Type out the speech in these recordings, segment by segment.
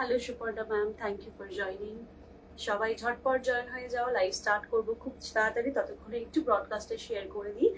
Hello Suparna ma'am, thank you for joining. সবাই ঝটপট join হয়ে যাও, লাইভ স্টার্ট করবো খুব তাড়াতাড়ি। ততক্ষণে একটু ব্রডকাস্টে শেয়ার করে দিই।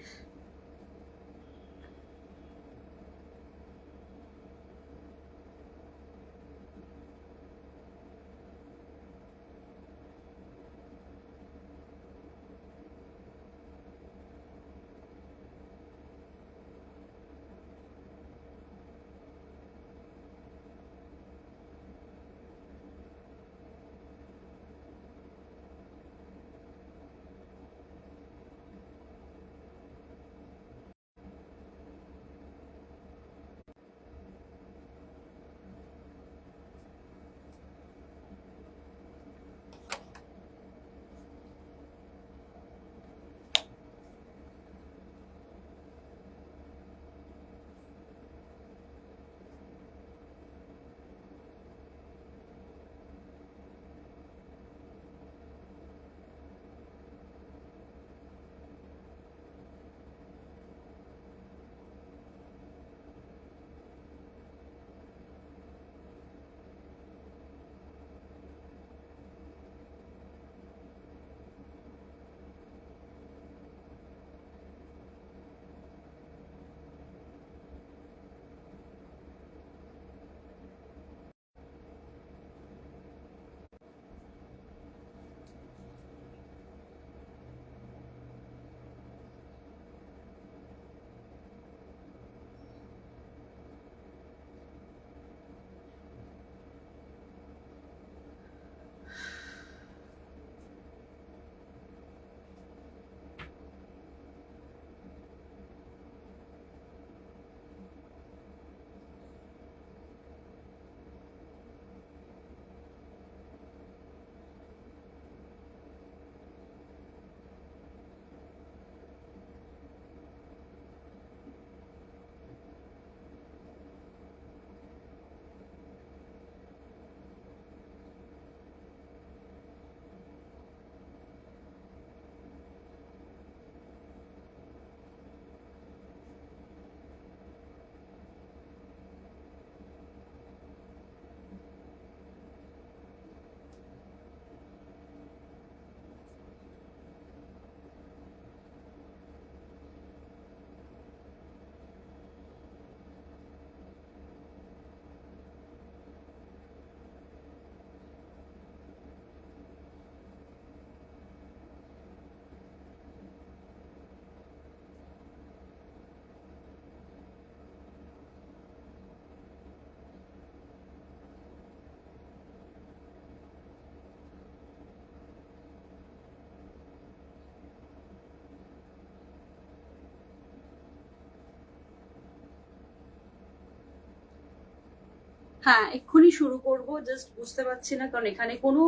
হ্যাঁ, এক্ষুনি শুরু করব। জাস্ট বুঝতে পারছি না, কারণ এখানে কোনো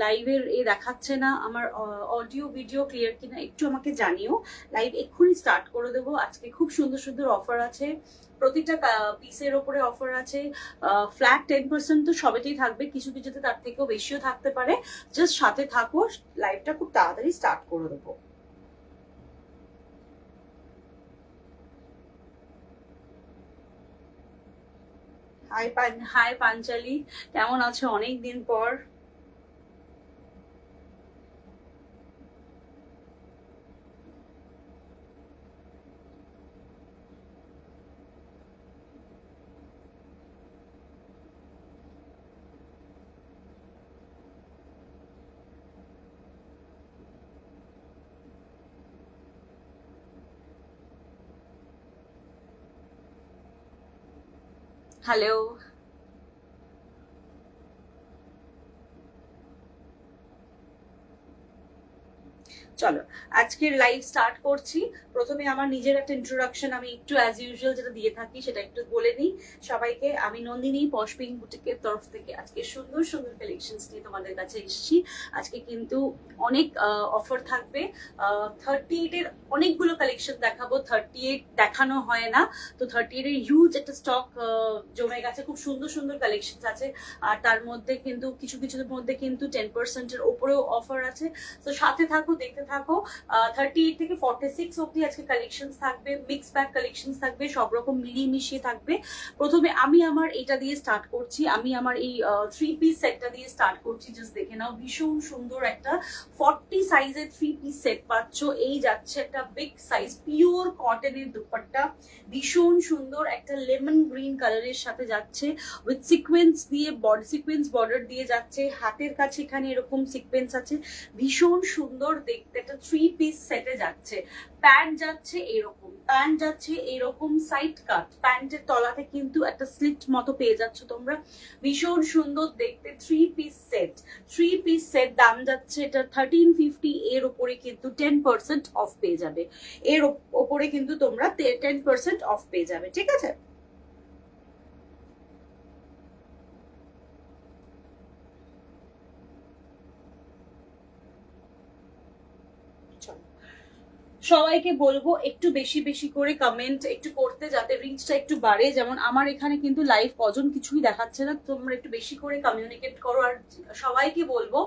লাইভের দেখাচ্ছে না। আমার অডিও ভিডিও ক্লিয়ার কিনা একটু আমাকে জানিও। লাইভ এক্ষুনি স্টার্ট করে দেবো। আজকে খুব সুন্দর সুন্দর অফার আছে, প্রতিটা পিসের ওপরে অফার আছে। ফ্ল্যাট 10% তো সবেতেই থাকবে, কিছু কিছুতে তার থেকেও বেশিও থাকতে পারে। জাস্ট সাথে থাকো, লাইভটা খুব তাড়াতাড়ি স্টার্ট করে দেবো। হাই পাঞ্চালি, কেমন আছো? অনেক দিন পর। হ্যালো। চলো, আজকের লাইভ স্টার্ট করছি। প্রথমে আমার নিজের একটা ইন্ট্রোডাকশন আমি একটু অ্যাজ ইউজুয়াল যেটা দিয়ে থাকি সেটা একটু বলে নিই সবাইকে। আমি নন্দিনী, পশপিং বুটিকের তরফ থেকে আজকে সুন্দর সুন্দর কালেকশনস নিয়ে তোমাদের কাছে এসেছি। আজকে কিন্তু অনেক অফার থাকবে। 38-এর অনেকগুলো কালেকশন দেখাবো। 38 দেখানো হয় না, তো 38-এর হিউজ একটা স্টক জমে গেছে। খুব সুন্দর সুন্দর কালেকশন আছে, আর তার মধ্যে কিন্তু কিছু কিছুর মধ্যে কিন্তু 10%-এর ওপরেও অফার আছে। তো সাথে থাকো, দেখতে থাকো। 38 থেকে 46 অব্দি আজকে কালেকশন থাকবে, মিক্স ব্যাগ কালেকশন থাকবে, সব রকম মিলিয়ে মিশিয়ে থাকবে। প্রথমে আমি আমার এটা দিয়ে স্টার্ট করছি, আমি আমার এই 3 পিস সেটটা দিয়ে স্টার্ট করছি। জাস্ট দেখে নাও, ভীষণ সুন্দর একটা 40 সাইজের 3 পিস সেট পাচ্ছ। এই যাচ্ছে একটা বিগ সাইজ পিওর কটনের দুপাট্টা, ভীষণ সুন্দর একটা লেমন গ্রিন কালারের সাথে যাচ্ছে, উইথ সিকোয়েন্স দিয়ে সিকোয়েন্স বর্ডার দিয়ে যাচ্ছে। হাতের কাছে এখানে এরকম সিকোয়েন্স আছে, ভীষণ সুন্দর দেখতে একটা 3 পিস সেটে যাচ্ছে। প্যান্ট যাচ্ছে এরকম, প্যান্ট যাচ্ছে এরকম সাইড কাট, প্যান্টের তলাতে কিন্তু একটা স্লিট মতো পেয়ে যাচ্ছ তোমরা, ভীষণ সুন্দর দেখতে 3 পিস সেট। 3 পিস সেট দাম যাচ্ছে এটা 1350। এর উপরে কিন্তু 10% অফ পেয়ে যাবে, এর ওপরে কিন্তু তোমরা 10% অফ পেয়ে যাবে, ঠিক আছে। সবাইকে বলবো একটু বেশি বেশি করে কমেন্ট একটু করতে, যাতে রিচটা একটু বাড়ে। যেমন আমার এখানে কিন্তু লাইভ কজন কিছুই দেখাচ্ছে না, তোমরা একটু বেশি করে কমিউনিকেট করো। আর সবাইকে বলবো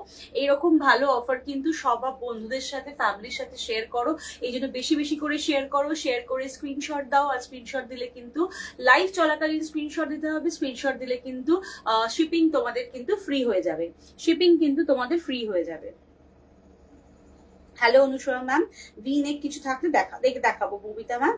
এরকম ভালো অফার কিন্তু সব বন্ধুদের সাথে ফ্যামিলির সাথে শেয়ার করো। এই জন্য বেশি বেশি করে শেয়ার করো, শেয়ার করে স্ক্রিনশট দাও। আর স্ক্রিনশট দিলে কিন্তু লাইভ চলাকালীন স্ক্রিনশট দিতে হবে, স্ক্রিনশট দিলে কিন্তু শিপিং তোমাদের কিন্তু ফ্রি হয়ে যাবে, শিপিং কিন্তু তোমাদের ফ্রি হয়ে যাবে। Hello Anusara ma'am, V neck কিছু থাকলে দেখাবো। Babita ma'am,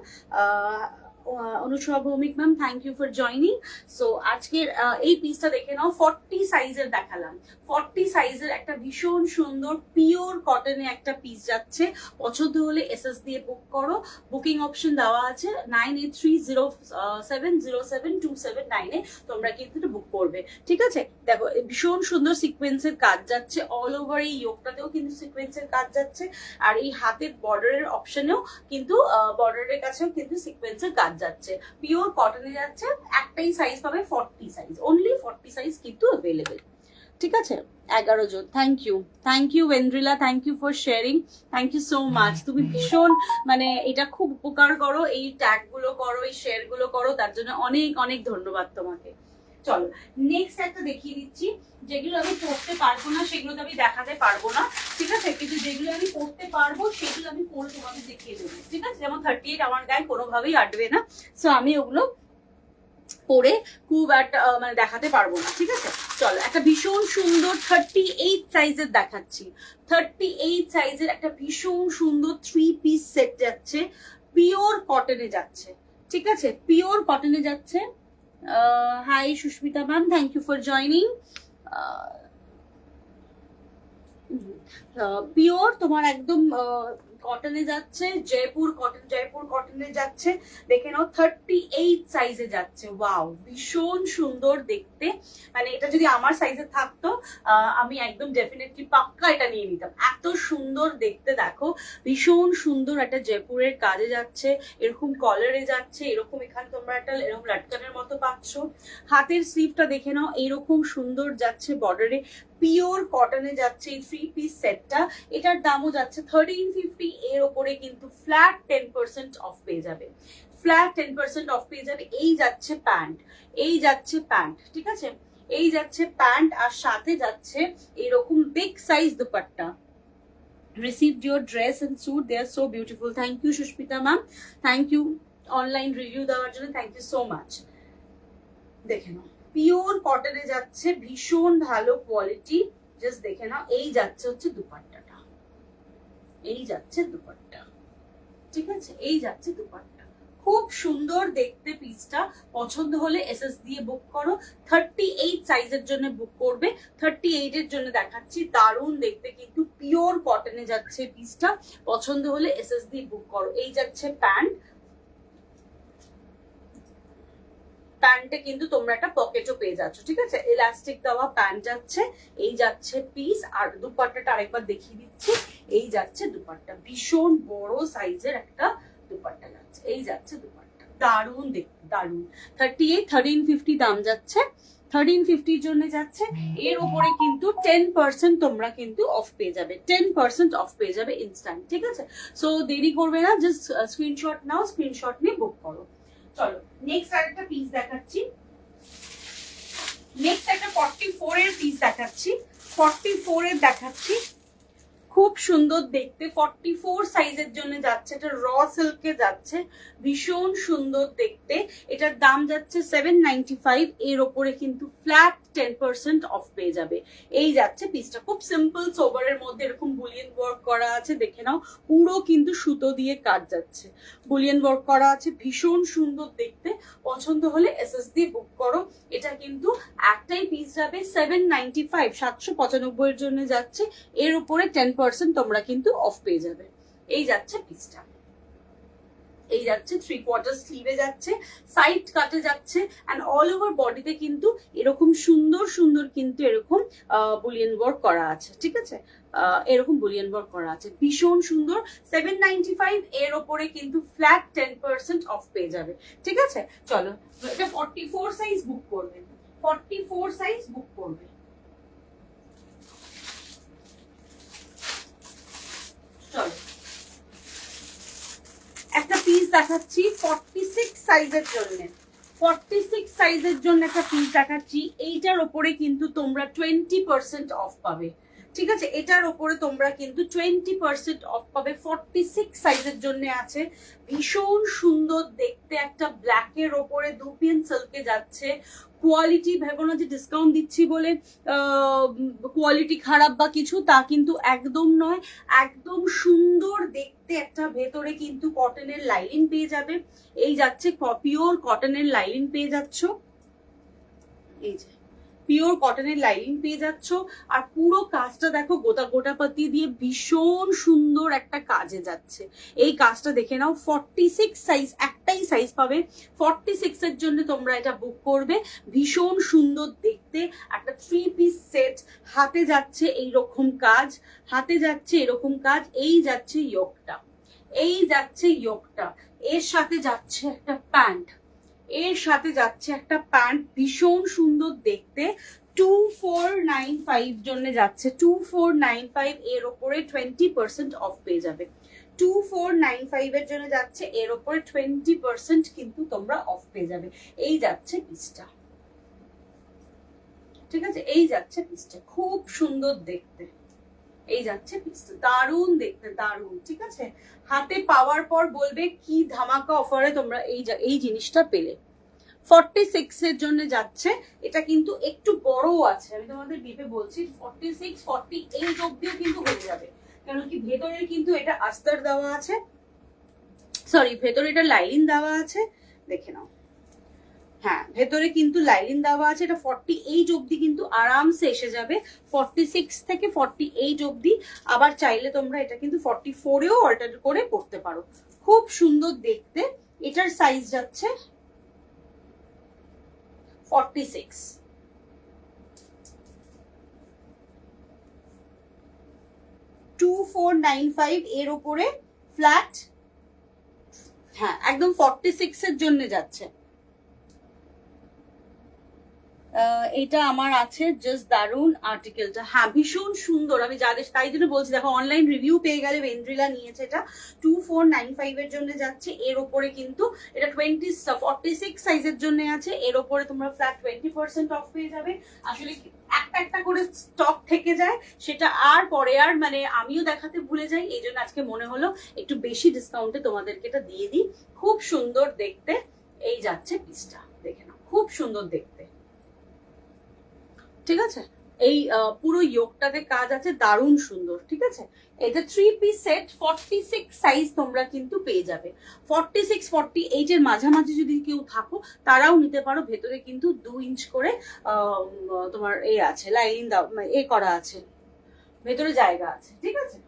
Anusara Bhowmik ma'am, thank you for joining. So আজকের এই পিসটা দেখে নাও, 40 সাইজের দেখালাম। 40 সাইজের একটা ভীষণ সুন্দর পিওর কটনে একটা পিস যাচ্ছে। পছন্দ হলে এসএস দিয়ে বুক করো, বুকিং অপশন দেওয়া আছে 9830707279 তোমরা কিন্তু বুক করবে, ঠিক আছে। দেখো ভীষণ সুন্দর সিকোয়েন্সের কাজ যাচ্ছে, অল ওভার এই ইয়োগটাতেও কিন্তু সিকোয়েন্সের কাজ যাচ্ছে। আর এই হাতের বর্ডারের অপশনেও কিন্তু বর্ডারের কাছেও কিন্তু সিকোয়েন্সের কাজ যাচ্ছে, পিওর কটনে যাচ্ছে। একটাই সাইজ পাবে 40 সাইজ, অনলি 40 সাইজ কিন্তু অ্যাভেলেবেল, ঠিক আছে। 11 জন, thank you Oindrila, thank you for sharing, thank you so much. তুমি ভীষণ মানে এটা খুব উপকার করো, এই ট্যাগ গুলো করো, এই শেয়ার গুলো করো, তার জন্য অনেক অনেক ধন্যবাদ তোমাকে। চলো নেক্সট একটা দেখিয়ে দিচ্ছি, যেগুলো আমি পড়তে পারবো না সেগুলো তো আমি দেখাতে পারবো না, ঠিক আছে, কিন্তু যেগুলো আমি পড়তে পারবো সেগুলো আমি পরে তোমাকে দেখিয়ে দেবো, ঠিক আছে। যেমন 38 আমার গায়ে কোনোভাবেই আটবে না, সো আমি ওগুলো পরে খুব একটা মানে দেখাতে পারবো না, ঠিক আছে। চলো একটা ভীষণ সুন্দর 38 সাইজের দেখাচ্ছি। 38 সাইজের একটা ভীষণ সুন্দর 3 পিস সেট যাচ্ছে, পিওর কটনে যাচ্ছে, ঠিক আছে, পিওর কটনে যাচ্ছে। Hi Susmita ma'am, thank you for joining. Pure তোমার একদম কটনে যাচ্ছে, জয়পুর কটনে যাচ্ছে, দেখে নাও 38 সাইজে যাচ্ছে। ওয়াও, ভীষণ সুন্দর দেখতে, মানে এটা যদি আমার সাইজে থাকতো আমি একদম ডেফিনেটলি পাক্কা এটা নিয়ে নিতাম, এত সুন্দর দেখতে। দেখো ভীষণ সুন্দর একটা জয়পুরের কাজে যাচ্ছে, এরকম কলারে যাচ্ছে, এরকম এখানে তোমরা একটা এরকম লাটকানের মতো পাচ্ছ। হাতের স্লিভটা দেখে নাও, এরকম সুন্দর যাচ্ছে বর্ডারে, পিওর কটনে যাচ্ছে এই 3 পিস সেটটা। এটার দামও যাচ্ছে 1350। এর ওপরে কিন্তু ফ্ল্যাট 10% অফ পেয়ে যাবে, ফ্ল্যাট 10% অফ পেয়ে যাবে। এই যাচ্ছে প্যান্ট, ঠিক আছে, এই যাচ্ছে প্যান্ট, আর সাথে যাচ্ছে এরকম big size dupatta. Received your dress and suit, they are so beautiful. Thank you Susmita ma'am, thank you online review দেওয়ার জন্য, থ্যাংক ইউ সো মাচ। দেখে নাও পিওর কটনে যাচ্ছে, ভীষণ ভালো কোয়ালিটি, জাস্ট দেখে নাও। এই যাচ্ছে হচ্ছে দুপাট্টাটা, এই যাচ্ছে দুপাট্টা, ঠিক আছে, এই যাচ্ছে দুপাট্টা, খুব সুন্দর দেখতে পিসটা। পছন্দ হলে এসএস দিয়ে বুক করো। 38 সাইজের জন্য বুক করবে, 38 এর জন্য দেখাচ্ছি, দারুণ দেখতে কিন্তু পিওর কটনে যাচ্ছে পিসটা। পছন্দ হলে এসএস দিয়ে বুক করো। এই যাচ্ছে প্যান্ট, প্যান্টে কিন্তু তোমরা একটা পকেটও পেয়ে যাচ্ছ, ঠিক আছে, ইলাস্টিক দেওয়া প্যান্ট যাচ্ছে। এই যাচ্ছে পিস, আর দুপাট্টাটা আরেকবার দেখিয়ে দিচ্ছি। এই যাচ্ছে দুপাট্টা, ভীষণ বড় সাইজের একটা দুপাট্টা যাচ্ছে, এই যাচ্ছে দুপাট্টা, দারুণ দেখতে, দারুণ। 38 1350 দাম যাচ্ছে, 1350 জন্য যাচ্ছে। এর উপরে কিন্তু 10% তোমরা কিন্তু অফ পেয়ে যাবে, 10% অফ পেয়ে যাবে ইনস্ট্যান্ট, ঠিক আছে। সো দেরি করবে না, জাস্ট স্ক্রিনশট নাও, স্ক্রিনশট নিয়ে বুক করো। চলো নেক্সট আরেকটা পিস দেখাচ্ছি, নেক্সট একটা 44 এর পিস দেখাচ্ছি, 44 এর দেখাচ্ছি। খুব সুন্দর দেখতে, 44 সাইজের জন্য যাচ্ছে, এটা র সিল্কে যাচ্ছে, ভীষণ সুন্দর দেখতে। এটার দাম যাচ্ছে 795, এর ওপরে কিন্তু ফ্ল্যাট 10% অফ পেয়ে যাবে। এই যাচ্ছে পিসটা, খুব সিম্পল সোবারের মধ্যে এরকম বুলিয়ান ওয়ার্ক করা আছে, দেখে নাও পুরো কিন্তু সুতো দিয়ে কাজ যাচ্ছে, বুলিয়ান ওয়ার্ক করা আছে, ভীষণ সুন্দর দেখতে। পছন্দ হলে এসএস দিয়ে বুক করো। এটা কিন্তু একটাই পিস যাবে 795, 795 এর জন্য যাচ্ছে, এর উপরে 10% তোমরা কিন্তু অফ পেয়ে যাবে। এই যাচ্ছে পিসটা, এই যাচ্ছে 3/4 স্লিভে যাচ্ছে, সাইড কাটে যাচ্ছে, এন্ড অল ওভার বডিতে কিন্তু এরকম সুন্দর সুন্দর কিন্তু এরকম বুলিয়ান ওয়ার্ক করা আছে, ঠিক আছে, এরকম বুলিয়ান ওয়ার্ক করা আছে, ভীষণ সুন্দর। 795, এর ওপরে কিন্তু ফ্ল্যাট 10% অফ পেয়ে যাবে, ঠিক আছে। চলো, এটা 44 সাইজ বুক করবে, 44 সাইজ বুক করবে। চলো, একটা পিস দেখাচ্ছি 46 সাইজের জন্য, 46 সাইজের জন্য একটা পিস দেখাচ্ছি। এইটার ওপরে কিন্তু তোমরা 20% অফ পাবে, ঠিক আছে, এটার ওপরে তোমরা কিন্তু 20% অফ পাবে। 46 সাইজের জন্য আছে, ভীষণ সুন্দর দেখতে, একটা ব্ল্যাকের ওপরে দুপিন সিল্কে যাচ্ছে। কোয়ালিটি ভেবো না যে ডিসকাউন্ট দিচ্ছি বলে কোয়ালিটি খারাপ বা কিছু, তা কিন্তু একদম নয়, একদম সুন্দর দেখতে। একটা ভেতরে কিন্তু কটনের লাইনিং পেয়ে যাবে, এই যাচ্ছে পিওর কটনের লাইনিং পেয়ে যাচ্ছ, এই যে পিওর কটনের লাইনিং পেয়ে যাচ্ছ। আর পুরো কাজটা দেখো গোটা গোটা পাতি দিয়ে ভীষণ সুন্দর একটা কাজে যাচ্ছে। এই কাজটা দেখে নাও, 46 সাইজ, একটাই সাইজ পাবে, 46 এর জন্য তোমরা এটা বুক করবে। ভীষণ সুন্দর দেখতে একটা 3 পিস সেট, হাতে যাচ্ছে এইরকম কাজ, হাতে যাচ্ছে এরকম কাজ, এই যাচ্ছে ইয়োগটা, এই যাচ্ছে ইয়োগটা, এর সাথে যাচ্ছে একটা প্যান্ট, এর সাথে যাচ্ছে একটা প্যান্ট, ভীষণ সুন্দর দেখতে। 2495 জন্য যাচ্ছে, 2495, এর ওপরে 20% অফ পেয়ে যাবে। 2495 এর জন্য যাচ্ছে, এর ওপরে 20% কিন্তু তোমরা অফ পেয়ে যাবে। এই যাচ্ছে পিসটা, ঠিক আছে, এই যাচ্ছে পিসটা, খুব সুন্দর দেখতে। এই যাচ্ছে পিসটা, দারুণ দেখতে, দারুণ, ঠিক আছে। হাতে পাওয়ার পর বলবে কি ধামাকা অফারে তোমরা এই জিনিসটা পেলে। 46 এর জন্য যাচ্ছে, এটা কিন্তু একটু বড় আছে, আমি তোমাদের ভেবে বলছি 46 48 অব্দিও কিন্তু হয়ে যাবে, কারণ কি ভেতরে কিন্তু এটা আস্তর দেওয়া আছে, সরি ভেতরে এটা লাইনিং দেওয়া আছে, দেখে নাও, হ্যাঁ ভেতরে কিন্তু লাইনিং দেওয়া আছে। এটা 48 অব্দি কিন্তু আরামসে এসে যাবে, 46 থেকে 48 অব্দি। আবার চাইলে তোমরা এটা কিন্তু 44এও অল্টার করে পড়তে পারো, খুব সুন্দর দেখতে। এটার সাইজ যাচ্ছে 46, 2495, এর উপরে ফ্ল্যাট, হ্যাঁ একদম 46 এর জন্য যাচ্ছে। এটা আমার আছে, জাস্ট দারুন আর্টিকেলটা, হ্যাঁ ভীষণ সুন্দর। আমি যাদের তাই জন্য বলছি, দেখো অনলাইন রিভিউ পেয়ে গেলে, ভেন্ড্রিলা নিয়েছে এটা, 2495 এর জন্য যাচ্ছে। এর ওপরে কিন্তু এটা 46 সাইজের জন্য আছে, এর ওপরে তোমরা ফ্ল্যাট 20% অফ পেয়ে যাবে। আসলে একটা একটা করে স্টক থেকে যায়, সেটা আর পরে আর মানে আমিও দেখাতে ভুলে যাই, এই জন্য আজকে মনে হলো একটু বেশি ডিসকাউন্টে তোমাদেরকে এটা দিয়ে দিই। খুব সুন্দর দেখতে, এই যাচ্ছে পিসটা, দেখে নাও, খুব সুন্দর দেখতে, ঠিক আছে। এই পুরো ইয়োগটাতে কাজ আছে, দারুণ সুন্দর, ঠিক আছে। এটা 3 পিস সেট, 46 সাইজ তোমরা কিন্তু পেয়ে যাবে। 46 48 এর মাঝামাঝি যদি কেউ থাকো তারাও নিতে পারো। ভেতরে কিন্তু 2 ইঞ্চ করে তোমার এই আছে, লাইনিং এ করা আছে, ভেতরে জায়গা আছে, ঠিক আছে।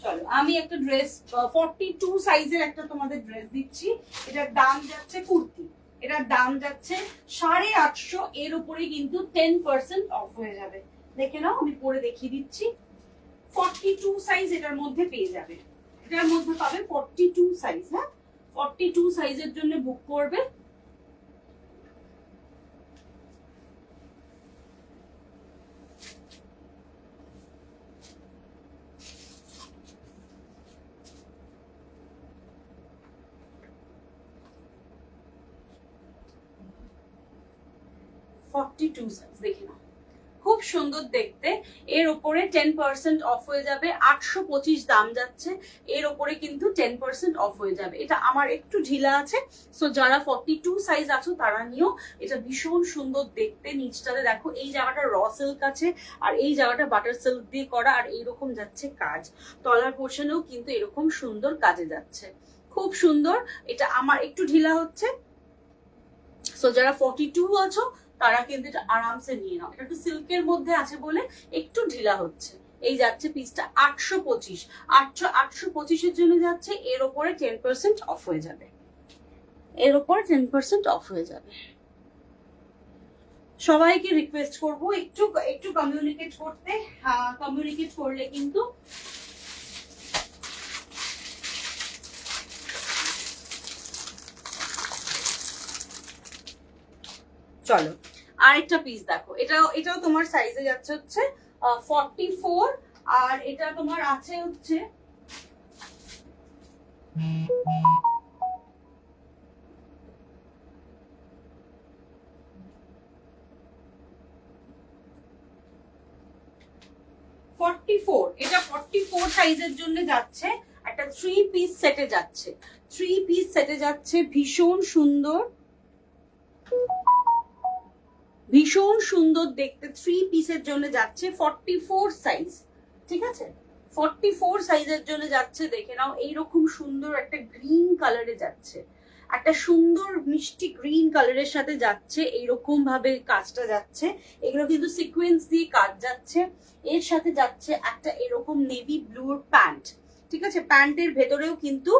চলো, আমি একটা ড্রেস 42 সাইজের একটা তোমাদের ড্রেস দিচ্ছি। এটার দাম যাচ্ছে, কুর্তি, এটার দাম যাচ্ছে 850, এর উপরে কিন্তু 10% অফ হয়ে যাবে। দেখে নাও, আমি পরে দেখিয়ে দিচ্ছি। 42 সাইজ এটার মধ্যে পেয়ে যাবে, এটার মধ্যে পাবে 42 সাইজ, হ্যাঁ 42 সাইজের জন্য বুক করবে। 42 সাইজ দেখে নাও, খুব সুন্দর দেখতে। এর উপরে 10% অফ হয়ে যাবে, 825 দাম যাচ্ছে, এর উপরে কিন্তু 10% অফ হয়ে যাবে। এটা আমার একটু ঢিলা আছে, সো যারা 42 সাইজ আছো তারা নিও, এটা ভীষণ সুন্দর দেখতে। নিচটাতে দেখো এই জায়গাটা র সিল্ক আছে, আর এই জায়গাটা বাটার সিল্ক দিয়ে করা, আর এইরকম যাচ্ছে কাজ, তলার পোর্শনেও কিন্তু এরকম সুন্দর কাজে যাচ্ছে, খুব সুন্দর। এটা আমার একটু ঢিলা হচ্ছে, সো যারা 42 আছো তারা কিন্তু এটা আরামসে নিয়ে নাও। এটা একটু সিল্কের মধ্যে আছে বলে একটু ঢিলা হচ্ছে। এই যাচ্ছে পিসটা 825, 825-এর জন্য যাচ্ছে, এর ওপরে 10% অফ হয়ে যাবে, এর ওপরে 10% অফ হয়ে যাবে। সবাইকে রিকোয়েস্ট করবো একটু একটু কমিউনিকেট করতে, কমিউনিকেট করলে কিন্তু চলো আরেকটা পিস দেখো, এটাও তোমার সাইজে যাচ্ছে হচ্ছে 44, আর এটা তোমার আছে হচ্ছে 44, এটা 44 সাইজের জন্য যাচ্ছে, একটা 3 পিস সেটে যাচ্ছে, 3 পিস সেটে যাচ্ছে, ভীষণ সুন্দর, ভীষণ সুন্দর দেখতে। 3 পিসের জন্য যাচ্ছে 44 সাইজ, ঠিক আছে, 44 সাইজের জন্য যাচ্ছে। দেখে নাও এইরকম সুন্দর একটা গ্রিন কালারে যাচ্ছে, একটা সুন্দর মিষ্টি গ্রিন কালারের সাথে যাচ্ছে, এইরকম ভাবে কাজটা যাচ্ছে। এগুলো কিন্তু সিকোয়েন্স দিয়ে কাজ যাচ্ছে। এর সাথে যাচ্ছে একটা এরকম নেভি ব্লুর প্যান্ট, ঠিক আছে, প্যান্টের ভেতরেও কিন্তু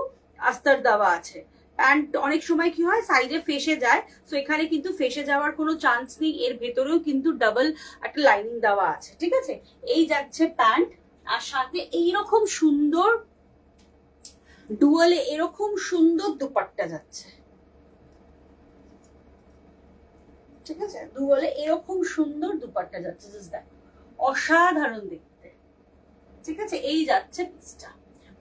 আস্তর দেওয়া আছে। প্যান্ট অনেক সময় কি হয় সাইডে ফেসে যায়, তো এখানে কিন্তু ফেসে যাওয়ার কোনো চান্স নেই, এর ভেতরেও কিন্তু ডাবল একটা লাইনিং দেওয়া আছে, ঠিক আছে। এই যাচ্ছে প্যান্ট, আর সাথে এইরকম সুন্দর ডুয়ালে এরকম সুন্দর দুপাট্টা যাচ্ছে, ঠিক আছে, ডুয়ালে এরকম সুন্দর দুপাট্টা যাচ্ছে, অসাধারণ দেখতে, ঠিক আছে। এই যাচ্ছে পিসটা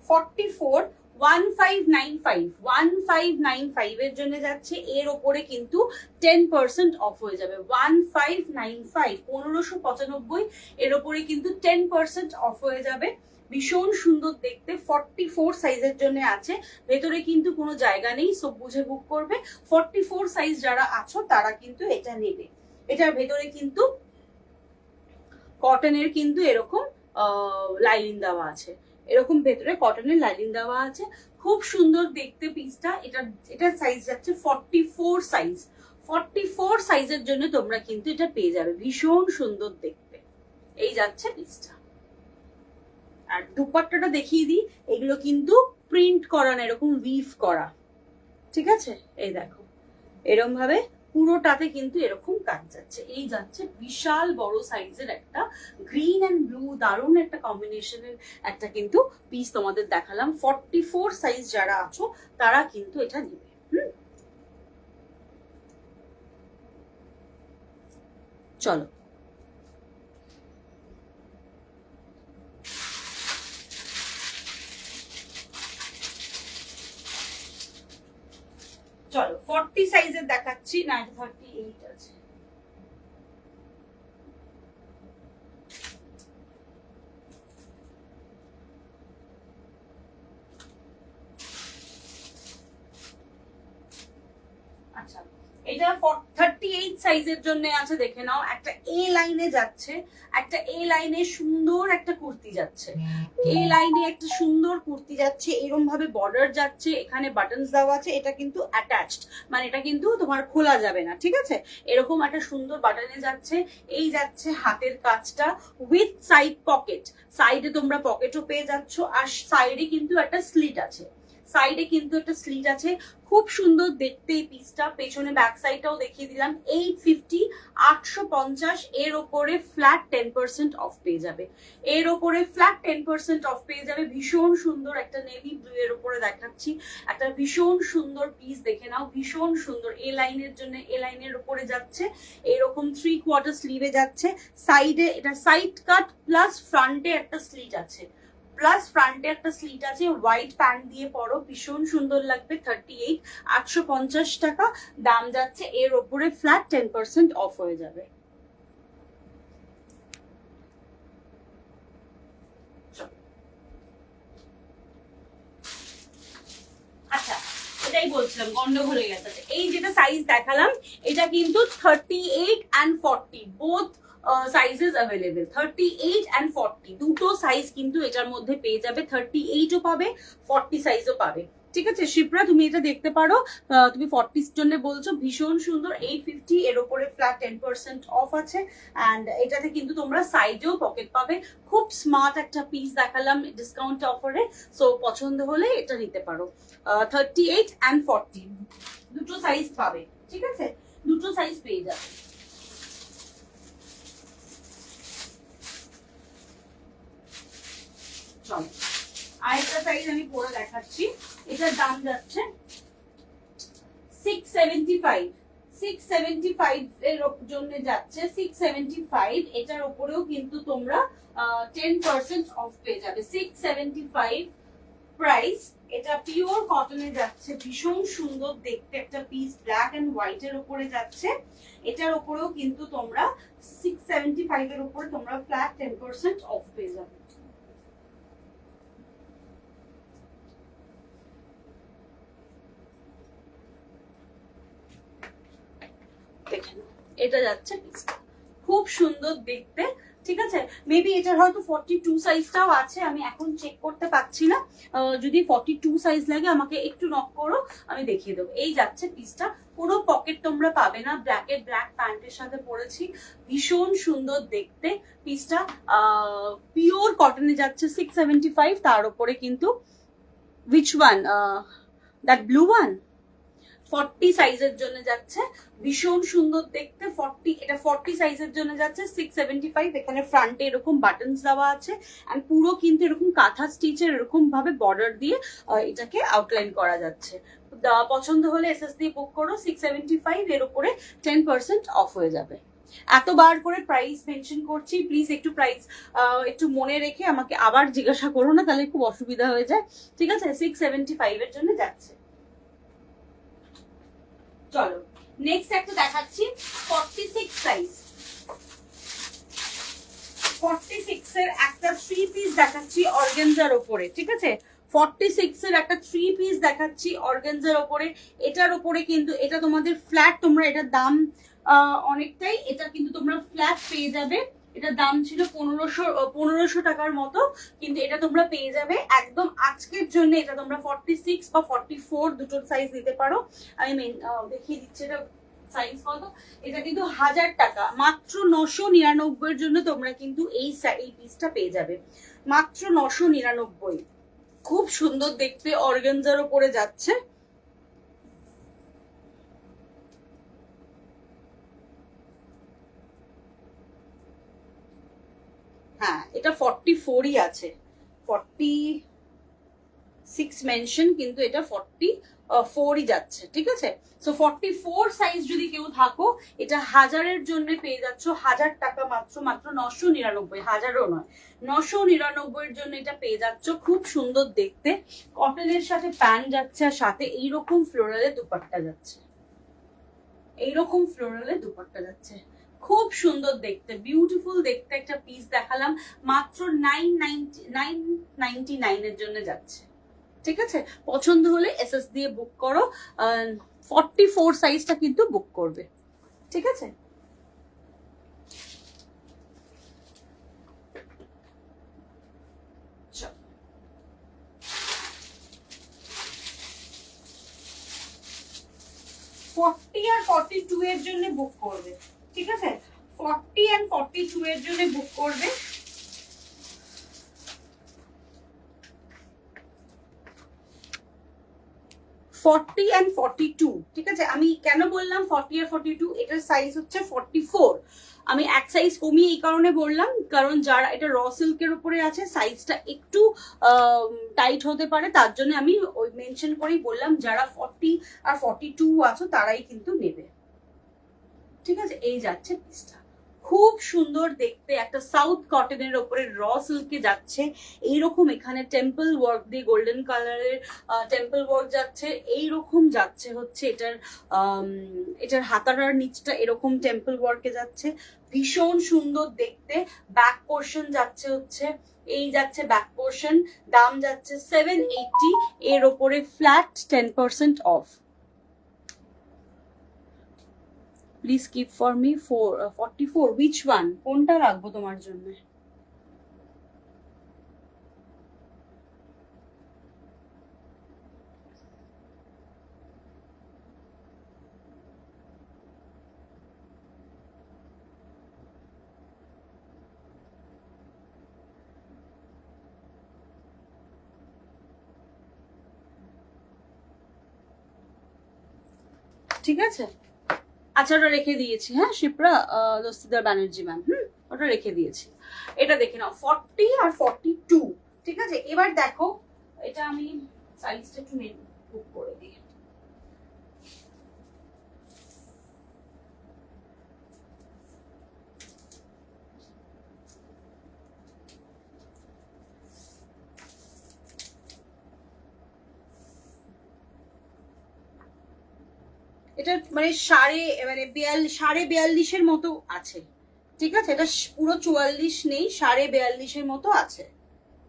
44, 1595 এর জন্য যাচ্ছে, এর ওপরে কিন্তু 10% অফ হয়ে যাবে, 1595, 1595, এর ওপরে কিন্তু 10% অফ হয়ে যাবে। ভীষণ সুন্দর দেখতে, 44 সাইজের জন্য আছে, ভেতরে কিন্তু কোনো জায়গা নেই, সব বুঝে বুক করবে। 44 সাইজ যারা আছো তারা কিন্তু এটা নেবে। এটার ভেতরে কিন্তু কটনের কিন্তু এরকম লাইনিং দেওয়া আছে, এরকম ভেতরে কটনের লাইনিং দেওয়া আছে, খুব সুন্দর দেখতে পিসটা। এটার সাইজ যাচ্ছে 44 সাইজ, 44 সাইজের জন্য তোমরা কিন্তু এটা পেয়ে যাবে, ভীষণ সুন্দর দেখতে। এই যাচ্ছে পিসটা, আর দুপাট্টাটা দেখিয়ে দিই, এগুলো কিন্তু প্রিন্ট করা না, এরকম উইভ করা, ঠিক আছে। এই দেখো এরকম ভাবে পুরোটাতে কিন্তু এরকম কাজ যাচ্ছে। এই যাচ্ছে বিশাল বড় সাইজের একটা গ্রিন এন্ড ব্লু, দারুণ একটা কম্বিনেশনের একটা কিন্তু পিস তোমাদের দেখালাম। 44 সাইজ যারা আছো তারা কিন্তু এটা নেবে। চলো চলো 40 সাইজের দেখাচ্ছি, না 38 আছে। আচ্ছা, এটা 38 সাইজের জন্য আছে, দেখে নাও। একটা এ লাইনে যাচ্ছে, একটা এ লাইনে সুন্দর একটা কুর্তি যাচ্ছে, এ লাইনে একটা সুন্দর কুর্তি যাচ্ছে, এরকম ভাবে বর্ডার যাচ্ছে, এখানে বাটনস দেওয়া আছে, এটা কিন্তু অ্যাটাচড, মানে এটা কিন্তু তোমার খোলা যাবে না, ঠিক আছে। এরকম একটা সুন্দর বাটনে যাচ্ছে। এই যাচ্ছে হাতের কাজটা উইথ সাইড পকেট, সাইডে তোমরা পকেটও পেয়ে যাচ্ছ, আর সাইডে কিন্তু একটা স্লিট আছে, সাইডে কিন্তু একটা স্লিট আছে, খুব সুন্দর দেখতে এই পিসটা। পেছনে ব্যাক সাইডটাও দেখিয়ে দিলাম। 850, 850, এর ওপরে ফ্ল্যাট 10% অফ পেয়ে যাবে, এর ওপরে ফ্ল্যাট 10% অফ পেয়ে যাবে। ভীষণ সুন্দর একটা নেভি ব্লু এর ওপরে দেখাচ্ছি, একটা ভীষণ সুন্দর পিস, দেখে নাও, ভীষণ সুন্দর। এ লাইনের জন্য এ লাইনের ওপরে যাচ্ছে, এরকম 3/4 স্লিভে যাচ্ছে, সাইডে এটা সাইড কাট প্লাস ফ্রন্টে একটা স্লিট আছে, প্লাস ফ্রন্টে একটা স্লিট আছে, হোয়াইট প্যান্ট দিয়ে পরো, ভীষণ সুন্দর লাগবে। 38, 850 টাকা দাম যাচ্ছে। এর ওপরে ফ্ল্যাট 10% অফ হয়ে যাবে। আচ্ছা, এটাই বলছিলাম, গন্ডগোল হয়ে গেছে। এই যেটা সাইজ দেখালাম, এটা কিন্তু 38 and 40 both sizes available. 38 and 40 দুটো সাইজ কিন্তু এটার মধ্যে পেয়ে যাবে। 38ও পাবে, 40 সাইজও পাবে। ঠিক আছে শিপ্রা, তুমি এটা দেখতে পারো। তুমি 40 জন্য বলছো, ভীষণ সুন্দর। 850, এর উপরে ফ্ল্যাট 10% অফ আছে। অ্যান্ড এটাতে কিন্তু তোমরা সাইডেও পকেট পাবে। খুব স্মার্ট একটা পিস দেখালাম ডিসকাউন্ট অফারে। সো পছন্দ হলে এটা নিতে পারো। 38 and 40 দুটো সাইজ পাবে। ঠিক আছে, দুটো সাইজ পেয়ে যাবে। চলো আরেকটা সাইজ আমি পরে দেখাচ্ছি। এটার দাম যাচ্ছে 675। 675 এর জন্য যাচ্ছে 675। এটার উপরেও কিন্তু তোমরা 10% অফ পেয়ে যাবে। 675 প্রাইস। এটা পিওর কটনে যাচ্ছে, ভীষণ সুন্দর দেখতে একটা পিস, ব্ল্যাক এন্ড হোয়াইট এর উপরে যাচ্ছে। এটার উপরেও কিন্তু তোমরা 675 এর উপরে তোমরা ফ্ল্যাট 10% অফ পেয়ে যাবে। দেখেন, এটা যাচ্ছে পিসটা, খুব সুন্দর দেখতে। ঠিক আছে, মেবি এটার হয়তো 42 সাইজটাও আছে, আমি এখন চেক করতে পারছি না। যদি 42 সাইজ লাগে আমাকে একটু নক করো, আমি দেখিয়ে দেবো। এই যাচ্ছে পিসটা, পুরো পকেট তোমরা পাবে না, ব্ল্যাক প্যান্টের সাথে পরেছি, ভীষণ সুন্দর দেখতে পিসটা। পিওর কটনে যাচ্ছে 675। তার উপরে কিন্তু which one, that blue one 40 সাইজের জন্য যাচ্ছে, ভীষণ সুন্দর দেখতে। 40, এটা 40 সাইজের জন্য যাচ্ছে 675। এখানে ফ্রন্টে এরকম বাটনস দেওয়া আছে, এন্ড পুরো কিন্তু এরকম কাঁথা স্টিচের এরকম ভাবে বর্ডার দিয়ে এটাকে আউটলাইন করা যাচ্ছে। পছন্দ হলে এসএস দিয়ে বুক করো। 675, এর উপরে 10% অফ হয়ে যাবে। এতবার করে প্রাইস মেনশন করছি, প্লিজ একটু প্রাইস একটু মনে রেখে আমাকে আবার জিজ্ঞাসা করো না, তাহলে খুব অসুবিধা হয়ে যায়। ঠিক আছে, 675 এর জন্য যাচ্ছে। চলো নেক্সট একটা দেখাচ্ছি, 46 সাইজ। 46 এর একটা 3 পিস দেখাচ্ছি অর্গানজার উপরে। ঠিক আছে, 46 এর একটা 3 পিস দেখাচ্ছি অর্গানজার উপরে। এটার উপরে কিন্তু এটা তোমাদের ফ্ল্যাট, তোমরা এটার দাম অনেকটাই, এটা কিন্তু তোমরা ফ্ল্যাট পেয়ে যাবে। এটার দাম ছিল 1500 টাকার মতো, কিন্তু এটা তোমরা পেয়ে যাবে একদম আজকের জন্য। এটা তোমরা 46 বা 44 দুটো সাইজ নিতে পারো। আমি দেখিয়ে দিচ্ছি এটা সাইজ কত। এটা কিন্তু 1000 টাকা, মাত্র 999 এর জন্য তোমরা কিন্তু এই পিসটা পেয়ে যাবে, মাত্র 999। খুব সুন্দর দেখতে, অর্গানজার উপরে যাচ্ছে। হ্যাঁ, এটা 44ই আছে, 46 মেনশন, কিন্তু এটা 44ই যাচ্ছে। ঠিক আছে, সো 44 সাইজ যদি কেউ থাকো, এটা 1000-এর জন্য পেয়ে যাচ্ছ 1000 টাকা মাত্র, মাত্র 999, 1000ও নয়, 999 এর জন্য এটা পেয়ে যাচ্ছ। খুব সুন্দর দেখতে, কটনের সাথে প্যান্ট যাচ্ছে, আর সাথে এইরকম ফ্লোরালের দুপাট্টা যাচ্ছে, এইরকম ফ্লোরালের দুপাট্টা যাচ্ছে। খুব সুন্দর দেখতে, বিউটিফুল দেখতে একটা পিস দেখালাম, মাত্র 999 এর জন্য যাচ্ছে। ঠিক আছে, পছন্দ হলে এসএস দিয়ে বুক করো। 44 সাইজটা কিন্তু বুক করবে। ঠিক আছে, ফর্টি আর 42 এর জন্য বুক করবে। ঠিক আছে, 40 and 42 এর জন্য বুক করবে। ফর্টি অ্যান্ড 42, ঠিক আছে। আমি কেন বললাম 40 আর 42, এটার সাইজ হচ্ছে 44। আমি এক সাইজ কমিয়ে এই কারণে বললাম, কারণ যারা এটা র সিল্কের উপরে আছে, সাইজটা একটু টাইট হতে পারে, তার জন্য আমি ওই মেনশন করেই বললাম যারা 40 আর 42 আছো তারাই কিন্তু নেবে। ঠিক আছে, এই যাচ্ছে পিসটা, খুব সুন্দর দেখতে, একটা সাউথ কটনের ওপরে র সিল্কে যাচ্ছে এইরকম, এখানে টেম্পল ওয়ার্ক দিয়ে গোল্ডেন কালারের টেম্পল ওয়ার্ক যাচ্ছে, এইরকম যাচ্ছে হচ্ছে এটার হাতাটার নিচটা এরকম টেম্পল ওয়ার্কে যাচ্ছে, ভীষণ সুন্দর দেখতে। ব্যাক পোর্শন যাচ্ছে হচ্ছে এই যাচ্ছে ব্যাক পোর্শন, দাম যাচ্ছে 780, এর ওপরে flat 10% of. Please keep for me 44, which one, কোনটা রাখবো তোমার জন্য? ঠিক আছে, আচ্ছা ওটা রেখে দিয়েছি। হ্যাঁ, শিপ্রা দস্তিদার ব্যানার্জি ম্যাম, ওটা রেখে দিয়েছি। এটা দেখে নাও 40 আর 42, ঠিক আছে। এবার দেখো, এটা আমি সাইজটা একটু বুক করে দিই। এটা মানে 42.5 মতো আছে, ঠিক আছে। এটা পুরো 44 নেই, 42.5 মতো আছে,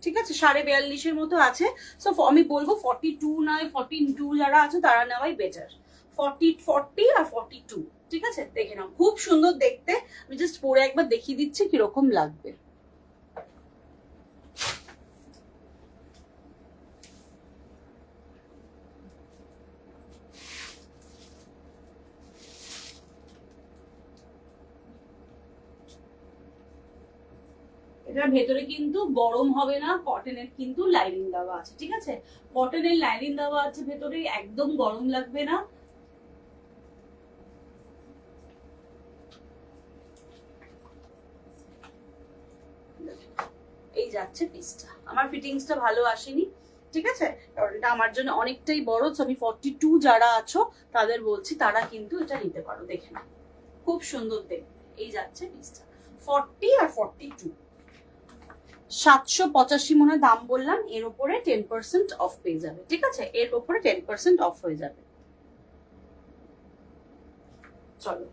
ঠিক আছে, 42.5 মতো আছে। সো আমি বলবো 42 নয় 42 যারা আছে তারা নেওয়াই বেটার। 40 আর 42, ঠিক আছে। দেখে নাও, খুব সুন্দর দেখতে। আমি জাস্ট পরে একবার দেখিয়ে দিচ্ছি কিরকম লাগবে। এটার ভেতরে কিন্তু গরম হবে না, কটনের কিন্তু লাইনিং দেওয়া আছে, ঠিক আছে। কটনের লাইনিং দেওয়া আছে ভেতরে, একদম গরম লাগবে না। এই যাচ্ছে পিসটা, আমার ফিটিংসটা ভালো আসেনি, ঠিক আছে, কারণ এটা আমার জন্য অনেকটাই বড়। আমি 42 যারা আছো তাদের বলছি, তারা কিন্তু এটা নিতে পারো। দেখে না, খুব সুন্দর দেখতে। এই যাচ্ছে পিসটা 40 আর 42, 785 মনে দাম বললাম। এর উপরে 10% অফ পেয়ে যাবে, ঠিক আছে, এর উপরে 10% অফ হয়ে যাবে। চলো,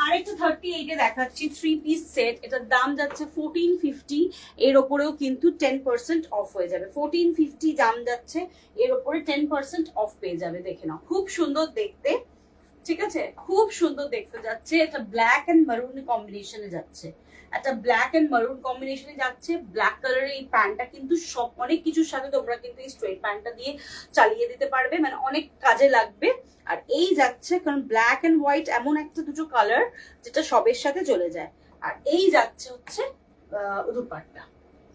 আরেকটা 38 এ দেখাচ্ছি, 3 পিস সেট। এটার দাম যাচ্ছে 1450, এর ওপরেও কিন্তু 10% অফ হয়ে যাবে। 1450 দাম যাচ্ছে, এর ওপরে 10% অফ পেয়ে যাবে। দেখে নাও, খুব সুন্দর দেখতে, ঠিক আছে, খুব সুন্দর দেখতে যাচ্ছে। এটা ব্ল্যাক এন্ড মারুন কম্বিনেশনে যাচ্ছে, একটা ব্ল্যাক এন্ড মারুন কম্বিনেশনে যাচ্ছে। ব্ল্যাক কালারের এই প্যান্টটা কিন্তু সব অনেক কিছুর সাথে তোমরা কিন্তু এই স্ট্রেট প্যান্টটা দিয়ে চালিয়ে দিতে পারবে, মানে অনেক কাজে লাগবে। আর এই যাচ্ছে, কারণ ব্ল্যাক এন্ড হোয়াইট এমন একটা দুটো কালার যেটা সবের সাথে চলে যায়। আর এই যাচ্ছে হচ্ছে দুপাট্টা,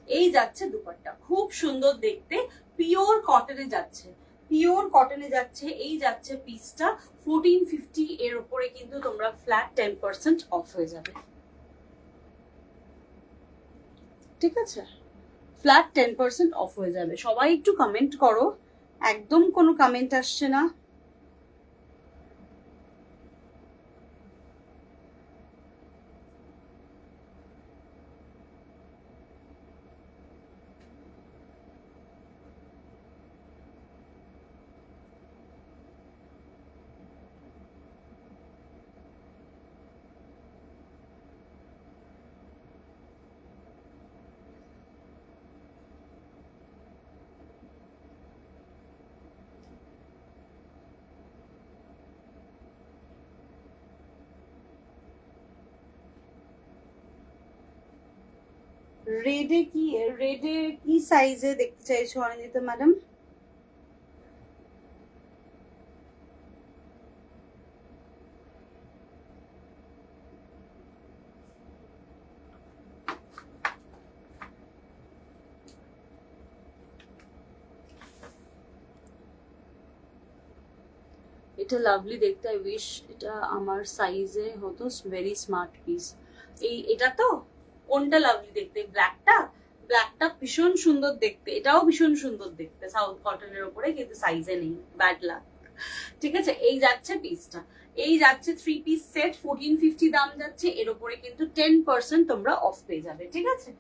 এই যাচ্ছে দুপাট্টা, খুব সুন্দর দেখতে, পিওর কটনে যাচ্ছে, পিওর কটনে যাচ্ছে। এই যাচ্ছে পিসটা 1450, এর উপরে কিন্তু তোমরা ফ্ল্যাট 10% অফ হয়ে যাবে, ঠিক আছে, ফ্ল্যাট 10% অফ হয়ে যাবে। সবাই একটু কমেন্ট করো, একদম কোনো কমেন্ট আসছে না। রেডে কি সাইজে দেখতে চাইছো অনিন্দিতা ম্যাডাম? এটা লাভলি দেখতে, আই উইশ এটা আমার সাইজে হতো। Very smart piece. এটা তো কোনটা লাভলি দেখতে, ব্ল্যাকটা? ব্ল্যাকটা ভীষণ সুন্দর দেখতে, এটাও ভীষণ সুন্দর দেখতে সাউথ কটনের উপরে, কিন্তু সাইজে নেই, ব্যাড লাক। ঠিক আছে, এই যাচ্ছে পিসটা, এই যাচ্ছে 3 পিস সেট, 1450 দাম যাচ্ছে। এর উপরে কিন্তু 10% তোমরা অফ পেয়ে যাবে। ঠিক আছে,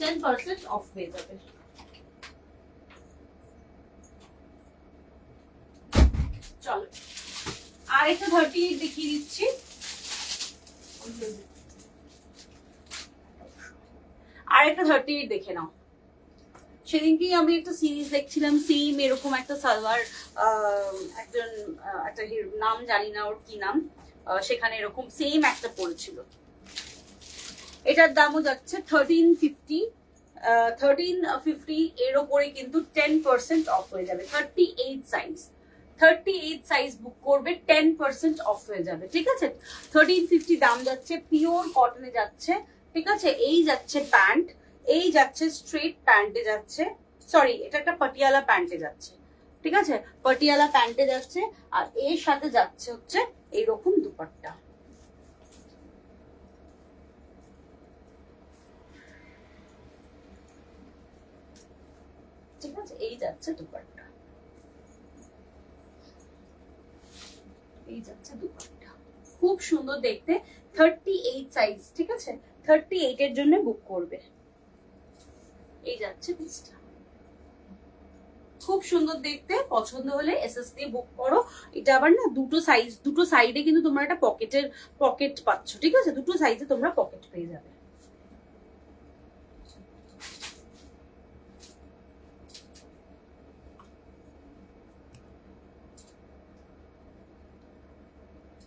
10% অফ পেয়ে যাবে। চলো আর একটা 38 দেখিয়ে দিচ্ছি। আর একটা 38 দেখে নাও। সেদিনকেই আমি একটা সিরিজ দেখছিলাম, সেম এরকম একটা সালোয়ার, একজন একটা নাম জানি না ওর কি নাম, সেখানে এরকম সেম একটা পড়েছিল। এটার দামও যাচ্ছে 1350। 1350 এর ওপরে কিন্তু 10% অফ হয়ে যাবে। 38 সাইজ, 38 সাইজ বুক করবে, 10% অফ হয়ে যাবে। ঠিক আছে, 1350 দাম যাচ্ছে, পিওর কটনে যাচ্ছে। ঠিক আছে, এই যাচ্ছে প্যান্ট, এই যাচ্ছে স্ট্রেট প্যান্টে যাচ্ছে, সরি এটা একটা পাটিয়ালা প্যান্টে যাচ্ছে। ঠিক আছে, পাটিয়ালা প্যান্টে যাচ্ছে, আর এর সাথে যাচ্ছে হচ্ছে এইরকম দুপাট্টা। ঠিক আছে, এই যাচ্ছে দুপাট্টা, এই যাচ্ছে দুপাট্টা, খুব সুন্দর দেখতে। 38 সাইজ। ঠিক আছে, 38 এর জন্য বুক করবে। এই যাচ্ছে পিসটা, খুব সুন্দর দেখতে। পছন্দ হলে এসএস দিয়ে বুক করো। এটা আবার না দুটো সাইজ, দুটো সাইডে কিন্তু তোমরা একটা পকেট পাচ্ছ। ঠিক আছে, দুটো সাইজে তোমরা পকেট পেয়ে যাবে।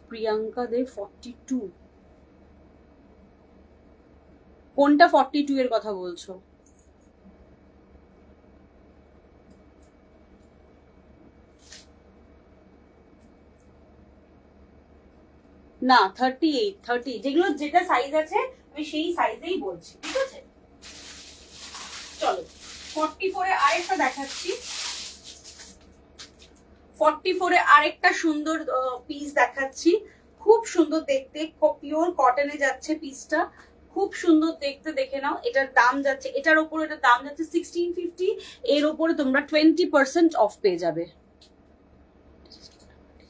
প্রিয়াঙ্কা দে 42, কোনটা 42 এর কথা বলছো? না 38, 30 যেগুলো যেটা সাইজ আছে আমি সেই সাইজেই বলছি। ঠিক আছে, চলো 44 এ আরেকটা দেখাচ্ছি। 44 এ আরেকটা সুন্দর পিস দেখাচ্ছি, খুব সুন্দর দেখতে, পিওর কটনে যাচ্ছে পিসটা, খুব সুন্দর দেখতে। দেখে নাও, এটার দাম যাচ্ছে, এটার উপরে এটার দাম যাচ্ছে 1650। এর উপরে তোমরা 20% অফ পেয়ে যাবে।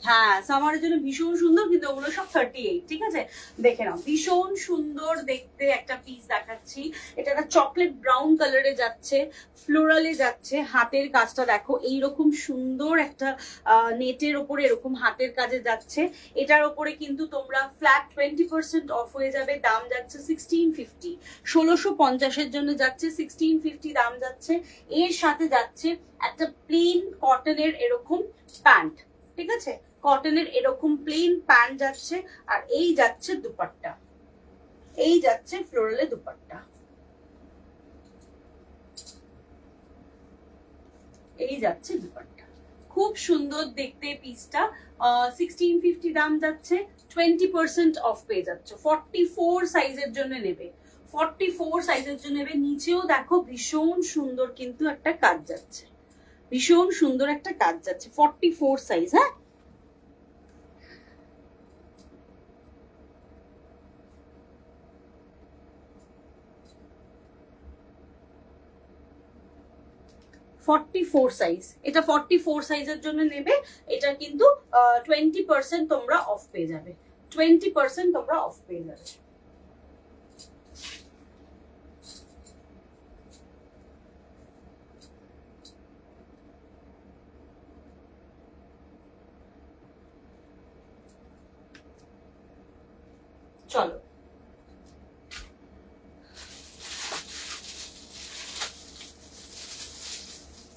হ্যাঁ, সামারের জন্য ভীষণ সুন্দর, কিন্তু ওগুলো সব 38। ঠিক আছে, দেখে নাও, ভীষণ সুন্দর দেখতে একটা পিস দেখাচ্ছি। এটা একটা চকলেট ব্রাউন কালারে যাচ্ছে, ফ্লোরালে যাচ্ছে। হাতের কাজটা দেখো, এইরকম সুন্দর একটা নেটের ওপরে এরকম হাতের কাজে যাচ্ছে। এটার ওপরে কিন্তু তোমরা ফ্ল্যাট 20% অফ হয়ে যাবে। দাম যাচ্ছে 1650, 1650 জন্য যাচ্ছে 1650 দাম যাচ্ছে। এর সাথে যাচ্ছে একটা প্লেন কটনের এরকম প্যান্ট। ঠিক আছে, কটনের এরকম প্লেন প্যান্ট যাচ্ছে, আর এই যাচ্ছে দুপাট্টা, এই যাচ্ছে ফ্লোরালে দুপাট্টা, এই যাচ্ছে দুপাট্টা, খুব সুন্দর দেখতে পিসটা। 1650 দাম যাচ্ছে, 20% অফ পেয়ে যাচ্ছে। 44 সাইজের জন্য নেবে, 44 সাইজের জন্য নেবে। নিচেও দেখো ভীষণ সুন্দর কিন্তু একটা কাজ যাচ্ছে, ভীষণ সুন্দর একটা কাজ যাচ্ছে। 44 সাইজ। হ্যাঁ, সাইজ, এটা 44 সাইজের জন্য নেবে। এটা কিন্তু 20% তোমরা অফ পেয়ে যাবে, 20% তোমরা অফ পেয়ে যাবে। চলো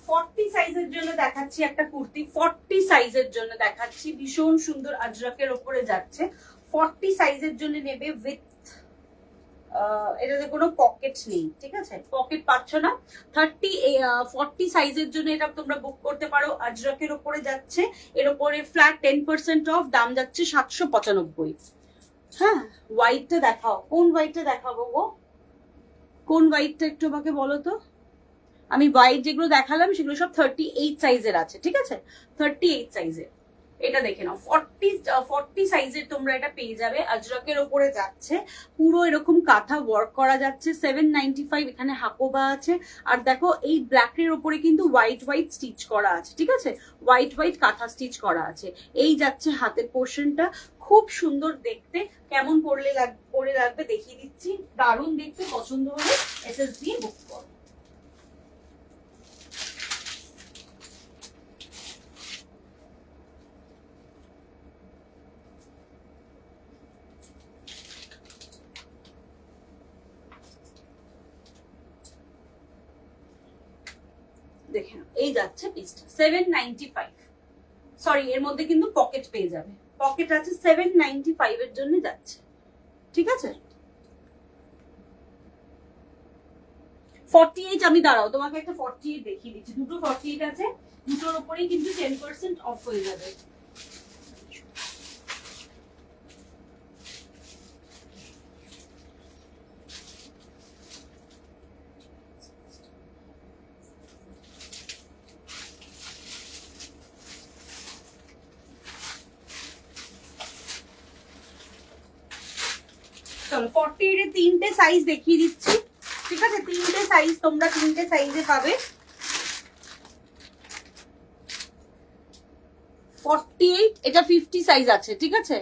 40 সাইজের জন্য দেখাচ্ছি একটা কুর্তি, 40 সাইজের জন্য দেখাচ্ছি, ভীষণ সুন্দর আজরাকের ওপরে যাচ্ছে। 40 সাইজের জন্য নেবে উইথ, এটাতে কোনো পকেট নেই। ঠিক আছে, পকেট পাচ্ছ না। 40 সাইজের জন্য এটা তোমরা বুক করতে পারো। আজরাকের ওপরে যাচ্ছে, এর উপরে ফ্ল্যাট 10% অফ, দাম যাচ্ছে 795। হ্যাঁ, হোয়াইটটা দেখাও, কোন হোয়াইটটা দেখাবো গো, কোন হোয়াইটটা একটু আমাকে বলো তো। আমি হোয়াইট যেগুলো দেখালাম সেগুলো সব 38 সাইজের আছে। ঠিক আছে, 38 সাইজের। এটা দেখে নাও 40 সাইজের তোমরা এটা পেয়ে যাবে। আজরকের ওপরে যাচ্ছে, পুরো এরকম কাঁথা ওয়ার্ক করা যাচ্ছে। 795 এখানে হাকোবা আছে। আর দেখো এই ব্ল্যাকের ওপরে কিন্তু হোয়াইট হোয়াইট স্টিচ করা আছে, ঠিক আছে, হোয়াইট হোয়াইট কাঁথা স্টিচ করা আছে। এই যাচ্ছে হাতের পোর্শনটা, খুব সুন্দর দেখতে। কেমন পরে লাগবে দেখিয়ে দিচ্ছি, দারুণ দেখতে। পছন্দ হলে এসএস দিয়ে বুক করো। দেখে নাও, এই যাচ্ছে পিসটা 795। সরি, এর মধ্যে কিন্তু পকেট পেয়ে যাবে, পকেট আছে। 795 এর জন্য যাচ্ছে, ঠিক আছে। 48 আমি দাঁড়াও তোমাকে একটা 48 দেখিয়ে দিচ্ছি। দুটো 48 আছে, দুটোর উপরেই কিন্তু 10% অফ হয়ে যাবে। চলো 48 এর তিনটে সাইজ দেখিয়ে দিচ্ছি, ঠিক আছে। তিনটে সাইজ তোমরা তিনটে সাইজে পাবে। 48 এটা 50 সাইজ আছে, ঠিক আছে,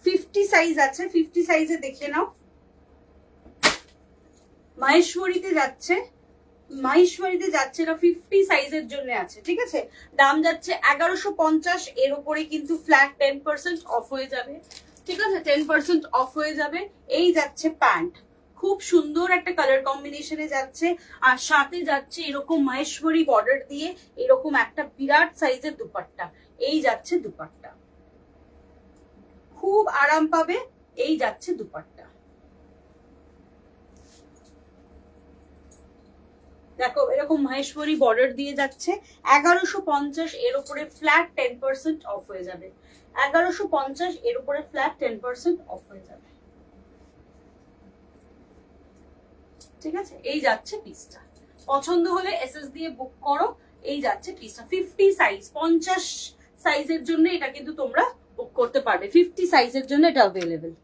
50 সাইজ আছে। 50 সাইজে দেখে নাও। মাহেশ্বরীতে যাচ্ছে, মাহেশ্বরীতে যাচ্ছে, এটা 50 সাইজের জন্য আছে, ঠিক আছে। দাম যাচ্ছে 1150। এর উপরে কিন্তু ফ্ল্যাট 10% অফ হয়ে যাবে, ঠিক আছে, 10% অফ হয়ে যাবে। এই যাচ্ছে প্যান্ট, খুব সুন্দর একটা কালার কম্বিনেশনে যাচ্ছে। আর সাথে যাচ্ছে এরকম মাহেশ্বরী বর্ডার দিয়ে এরকম একটা বিরাট সাইজের দুপাট্টা। এই যাচ্ছে দুপাট্টা, খুব আরাম পাবে। এই যাচ্ছে দুপাট্টা, দেখো এরকম মাহেশ্বরী বর্ডার দিয়ে যাচ্ছে। 1150। এর উপরে ফ্ল্যাট 10% অফ হয়ে যাবে। 1150 এর উপরে ফ্ল্যাট 10% অফ হয়ে যাবে, ঠিক আছে। এই যাচ্ছে পিসটা, পছন্দ হলে এসএস দিয়ে বুক করো। এই যাচ্ছে পিসটা 50 সাইজ, 50 সাইজের জন্য এটা কিন্তু তোমরা বুক করতে পারবে। 50 সাইজের জন্য এটা অ্যাভেলেবেল।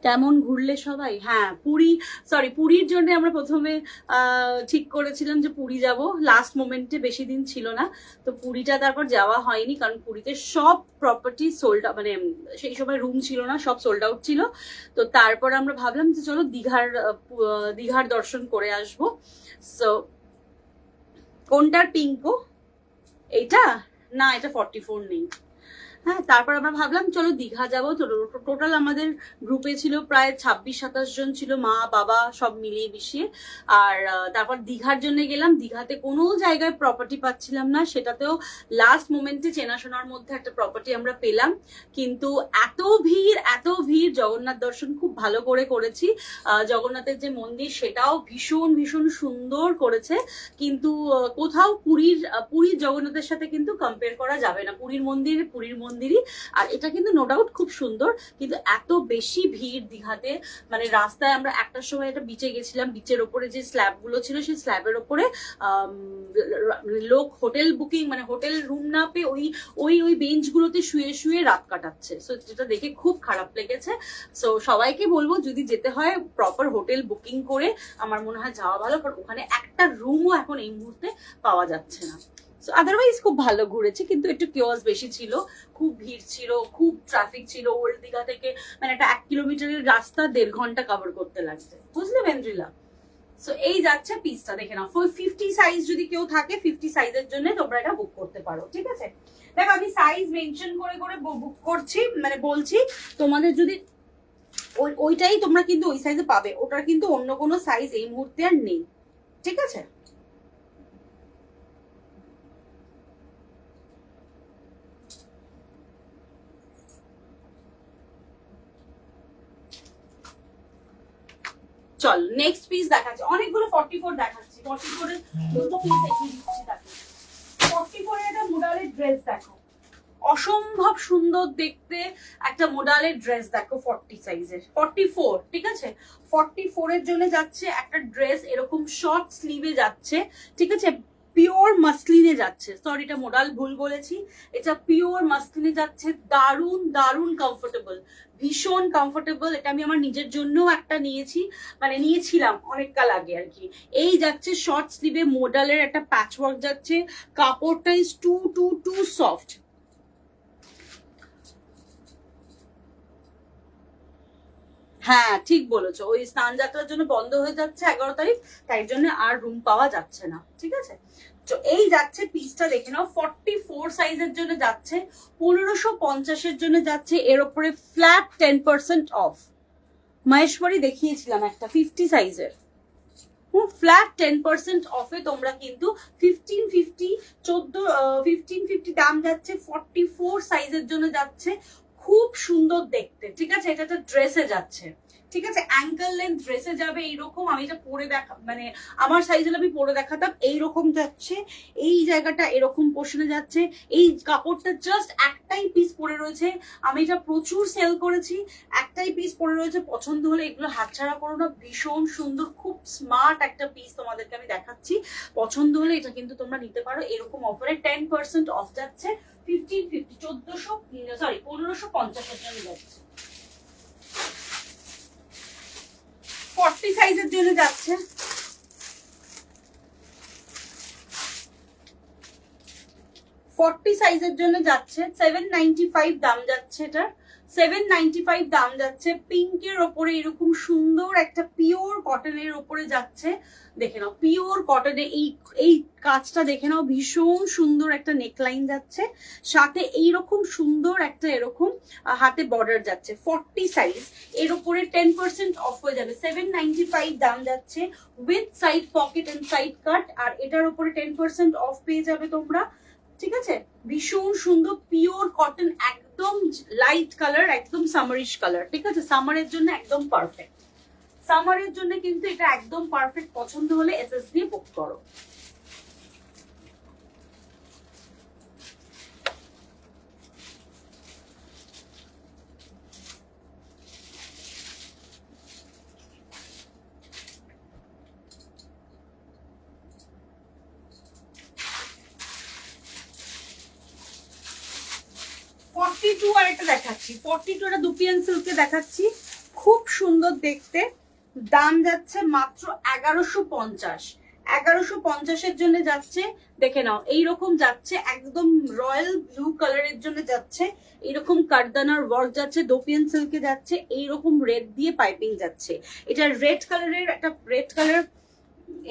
কেমন ঘুরলে সবাই? হ্যাঁ, পুরীর জন্য আমরা প্রথমে ঠিক করেছিলাম যে পুরী যাব, লাস্ট মোমেন্টে, বেশি দিন ছিল না, তো পুরীটা তারপর যাওয়া হয়নি, কারণ পুরীতে সব প্রপার্টি সোল্ড, মানে সেই সময় রুম ছিল না, সব সোল্ড আউট ছিল। তো তারপর আমরা ভাবলাম যে চলো দীঘার দর্শন করে আসবো। সো কোনটার পিঙ্কো? এইটা না, এটা 44 নেই। হ্যাঁ, তারপর আমরা ভাবলাম চলো দীঘা যাবো। তো টোটাল আমাদের গ্রুপে ছিল প্রায় 26-27 জন ছিল, মা বাবা সব মিলিয়ে মিশিয়ে। আর তারপর দীঘার জন্য গেলাম। দীঘাতে কোনো জায়গায় প্রপার্টি পাচ্ছিলাম না, সেটাতেও লাস্ট মোমেন্টে চেনাশোনার মধ্যে একটা প্রপার্টি আমরা পেলাম। কিন্তু এত ভিড়, জগন্নাথ দর্শন খুব ভালো করে করেছি। জগন্নাথের যে মন্দির সেটাও ভীষণ ভীষণ সুন্দর করেছে, কিন্তু কোথাও পুরীর জগন্নাথের সাথে কিন্তু কম্পেয়ার করা যাবে না। পুরীর মন্দিরই। আর এটা কিন্তু নো ডাউট খুব সুন্দর, কিন্তু এত বেশি ভিড় দীঘাতে, মানে রাস্তায় আমরা একটার সময় একটা বিচে গেছিলাম, বিচের ওপরে যে স্ল্যাব গুলো ছিল সেই স্ল্যাবের ওপরে লোক হোটেল বুকিং, মানে হোটেল রুম না পেয়ে ওই বেঞ্চ গুলোতে শুয়ে শুয়ে রাত কাটাচ্ছে। সো যেটা দেখে খুব খারাপ লেগেছে। সো সবাইকে বলবো যদি যেতে হয় প্রপার হোটেল বুকিং করে আমার মনে হয় যাওয়া ভালো, কারণ ওখানে একটা রুমও এখন এই মুহূর্তে পাওয়া যাচ্ছে না। আদারওয়াইজ খুব ভালো ঘুরেছে, কিন্তু একটু কিওয়াস বেশি ছিল, খুব ভিড় ছিল, খুব ট্রাফিক ছিল। ওল্ড দীঘা থেকে মানে একটা 1 কিলোমিটারের রাস্তা 1.5 ঘন্টা কভার করতে লাগছে, বুঝলে বেন্দ্রিলা? সো এই যাচ্ছে পিসটা, দেখে নাও। 50 সাইজ যদি কেউ থাকে, 50 সাইজের জন্য তোমরা এটা বুক করতে পারো, ঠিক আছে। দেখো আমি সাইজ মেনশন করে করে বুক করছি, মানে বলছি তোমাদের যদি ওইটাই তোমরা কিন্তু ওই সাইজে পাবে, ওটার কিন্তু অন্য কোনো সাইজ এই মুহূর্তে আর নেই, ঠিক আছে। চল নেক্সট পিস দেখাচ্ছি, অনেকগুলো 44 দেখাচ্ছি। 44 এর দুটো পিস দেখিয়ে দিচ্ছি। তাকে 44 এর একটা মোডালের ড্রেস দেখো, অসম্ভব সুন্দর দেখতে একটা মোডালের ড্রেস দেখো, 40 সাইজের, 44, ঠিক আছে। 44 এর জন্য যাচ্ছে একটা ড্রেস, এরকম শর্ট স্লিভে যাচ্ছে, ঠিক আছে। পিওর মাসলিনে যাচ্ছে, সরি এটা মোডাল ভুল বলেছি, এটা পিওর মাসলিনে যাচ্ছে, দারুন দারুন কমফোর্টেবল, ভীষণ কমফোর্টেবল। এটা আমি আমার নিজের জন্য একটা নিয়েছি, মানে নিয়েছিলাম অনেক কাল আগে আর কি। এই যাচ্ছে শর্ট স্লিভে মোডালের একটা প্যাচ ওয়ার্ক যাচ্ছে, কাপড়টা is too too too soft. হ্যাঁ ঠিক বলেছো, ওই স্নান যাত্রার জন্য বন্ধ হয়ে যাচ্ছে 11 তারিখ, তাই জন্য আর রুম পাওয়া যাচ্ছে না, ঠিক আছে। তো এই যাচ্ছে পিসটা দেখে নাও, 44 সাইজের জন্য যাচ্ছে, 1550-এর জন্য যাচ্ছে, এর উপরে ফ্ল্যাট 10% অফ। মহেশ্বরী দেখিয়েছিলাম একটা 50 সাইজের, ফ্ল্যাট 10% অফে তোমরা কিন্তু 1550 দাম যাচ্ছে, 44 সাইজের জন্য যাচ্ছে, খুব সুন্দর দেখতে, ঠিক আছে। এটা একটা ড্রেসে যাচ্ছে, ঠিক আছে, অ্যাঙ্কেল লেন্থ ড্রেসে যাবে এইরকম। আমি এটা পরে দেখা, মানে আমার সাইজ হলে আমি পরে দেখাতাম, এইরকম যাচ্ছে, এই জায়গাটা এরকম পোর্শনে যাচ্ছে, এই কাপড়টা জাস্ট একটাই পিস পরে রয়েছে, আমি এটা প্রচুর সেল করেছি, একটাই পিস পরে রয়েছে, পছন্দ হলে এগুলো হাতছাড়া করো না, ভীষণ সুন্দর, খুব স্মার্ট একটা পিস তোমাদেরকে আমি দেখাচ্ছি, পছন্দ হলে এটা কিন্তু তোমরা নিতে পারো, এরকম অফারে 10% অফ যাচ্ছে, 1550 এর জন্য যাচ্ছে, 40 সাইজের জন্য যাচ্ছে, 40 সাইজের জন্য যাচ্ছে 795 দাম যাচ্ছে, এটা 795 দাম যাচ্ছে, পিঙ্কের ওপরে এরকম সুন্দর একটা পিওর কটনের ওপরে যাচ্ছে, দেখে নাও পিওর কটনে, এই কাজটা দেখে নাও, ভীষণ সুন্দর একটা নেকলাইন যাচ্ছে, সাথে এইরকম সুন্দর একটা এরকম হাতে বর্ডার যাচ্ছে, 40 সাইজ, এর উপরে 10% অফ হয়ে যাবে, 795 দাম যাচ্ছে, with side pocket and side cut, আর এটার উপরে 10% অফ পেয়ে যাবে তোমরা, ঠিক আছে। ভীষণ সুন্দর পিওর কটন, একদম লাইট কালার, একদম সামারিশ কালার, ঠিক আছে, সামারের জন্য একদম পারফেক্ট, সামারের জন্য কিন্তু এটা একদম পারফেক্ট, পছন্দ হলে এসএস দিয়ে বুক করো। আর একটা দেখাচ্ছি, 42 একটা দুপিয়ান সিল্কে দেখাচ্ছি, খুব সুন্দর দেখতে, দাম যাচ্ছে মাত্র 1150, 1150-এর জন্য যাচ্ছে, দেখে নাও এইরকম যাচ্ছে, একদম রয়্যাল ব্লু কালারের জন্য যাচ্ছে, এইরকম কারদানার ওয়ার্ক যাচ্ছে, দোপিয়ান সিল্কে যাচ্ছে, এইরকম রেড দিয়ে পাইপিং যাচ্ছে, এটা রেড কালারের একটা রেড কালার,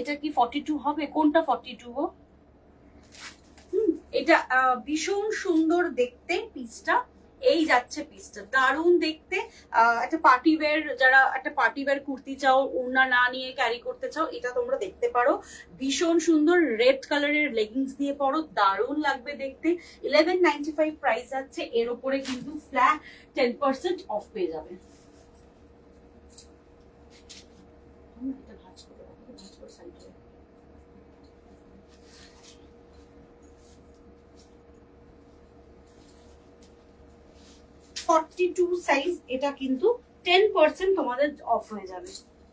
এটা কি 42 হবে, কোনটা 42? এটা ভীষণ সুন্দর দেখতে পিসটা, এই যাচ্ছে পিসটা, দারুণ দেখতে, একটা পার্টি ওয়্যার, যারা একটা পার্টি ওয়্যার কুর্তি চাও, ওড়না না নিয়ে ক্যারি করতে চাও, এটা তোমরা দেখতে পারো, ভীষণ সুন্দর রেড কালারের লেগিংস দিয়ে পরো, দারুণ লাগবে দেখতে, 1195 প্রাইস যাচ্ছে, এর উপরে কিন্তু ফ্ল্যাট 10% অফ পেয়ে যাবে। সাইজ, এটা কিন্তু 10% তোমাদের অফ হয়ে যাবে,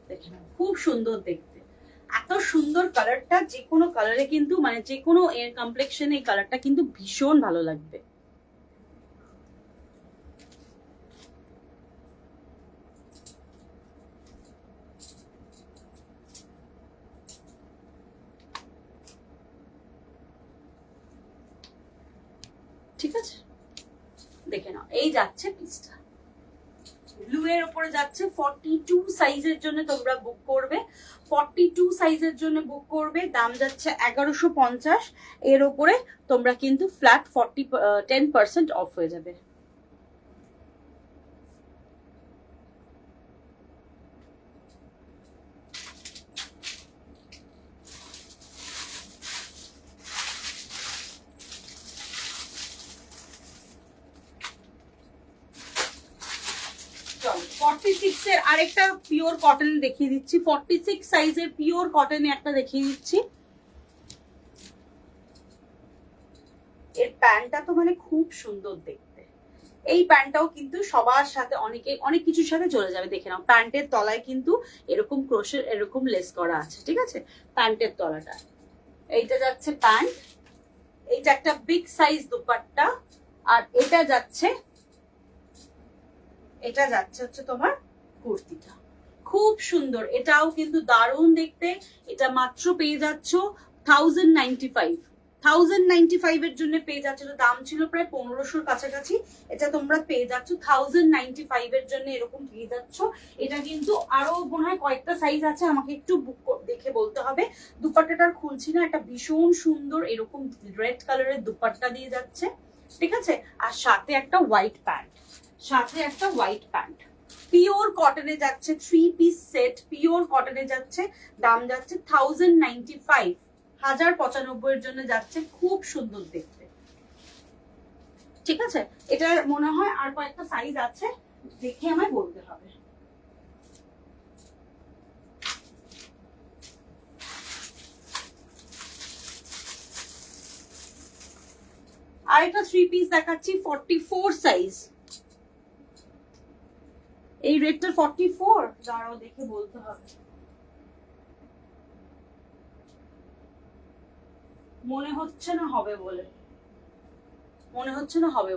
দেখে নাও খুব সুন্দর দেখতে, এত সুন্দর কালারটা, যে কোনো কালারে কিন্তু, মানে যে কোনো এর কমপ্লেক্সনে এই কালারটা কিন্তু ভীষণ ভালো লাগবে। ঠিক আছে, দেখে নাও এই যাচ্ছে পিসটা, ব্লু এর উপরে যাচ্ছে, 42 সাইজের জন্য তোমরা বুক করবে, 42 সাইজের জন্য বুক করবে, দাম যাচ্ছে 1150, এর উপরে তোমরা কিন্তু ফ্ল্যাট 10% অফ হয়ে যাবে। চলো 46 এর আরেকটা পিওর কটন দেখিয়ে দিচ্ছি, 46 সাইজের পিওর কটনে একটা দেখিয়ে দিচ্ছি, এর প্যান্টটা তো মানে খুব সুন্দর দেখতে, এই প্যান্টটাও কিন্তু সবার সাথে অনেক কিছুর সাথে চলে যাবে, দেখে নাও প্যান্টের তলায় কিন্তু এরকম ক্রোশের এরকম লেস করা আছে, ঠিক আছে, প্যান্টের তলাটা এইটা যাচ্ছে প্যান্ট, এইটা একটা বিগ সাইজ দুপাট্টা, আর এটা যাচ্ছে হচ্ছে তোমার কুর্তিটা। খুব সুন্দর, এটাও কিন্তু দারুণ দেখতে। এটা মাত্র পেয়ে যাচ্ছ 1095। 1095 এর জন্য পেয়ে যাচ্ছ, দাম ছিল প্রায় 1500-র কাছাকাছি, এটা তোমরা পেয়ে যাচ্ছ 1095 এর জন্য, এরকম পেয়ে যাচ্ছ। এটা কিন্তু আরো মনে হয় কয়েকটা সাইজ আছে, আমাকে একটু দেখে বলতে হবে। দুপাট্টাটার খুলছি না, একটা ভীষণ সুন্দর এরকম রেড কালারের দুপাট্টা দিয়ে যাচ্ছে, ঠিক আছে। আর সাথে একটা হোয়াইট প্যান্ট, পিওর কটনে যাচ্ছে, 3 পিস সেট পিওর কটনে যাচ্ছে, দাম যাচ্ছে 1095, 1095 এর জন্য যাচ্ছে। খুব সুন্দর দেখতে, ঠিক আছে। এটার মনে হয় আর কয়েকটা সাইজ আছে, দেখে আমায় বলতে হবে। আরেকটা 3 পিস দেখাচ্ছি, 44 সাইজ। এই রেটটা 44, দাঁড়াও দেখে বলতে হবে। মনে হচ্ছে না হবে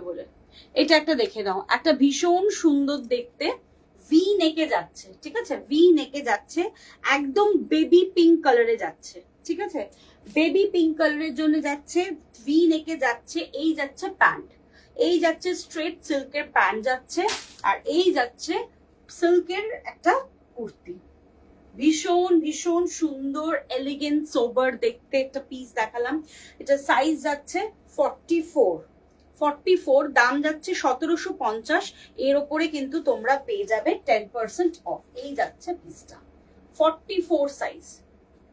বলে, এটা একটা দেখে নাও। একটা ভীষণ সুন্দর দেখতে ভি নেকে যাচ্ছে, ঠিক আছে, ভি নেকে যাচ্ছে, একদম বেবি পিঙ্ক কালারে যাচ্ছে, ঠিক আছে। বেবি পিঙ্ক কালারের জন্য যাচ্ছে, ভি নেকে যাচ্ছে। এই যাচ্ছে প্যান্ট, এই যাচ্ছে স্ট্রেট সিল্কের প্যান্ট যাচ্ছে, আর এই যাচ্ছে সিল্কের একটা কুর্তি। ভীষণ ভীষণ সুন্দর এলিগেন্ট সোবার দেখতে একটা পিস দেখালাম। এটা সাইজ যাচ্ছে 44, দাম যাচ্ছে 1750। এর ওপরে কিন্তু তোমরা পেয়ে যাবে 10% অফ। এই যাচ্ছে পিসটা 44 সাইজ,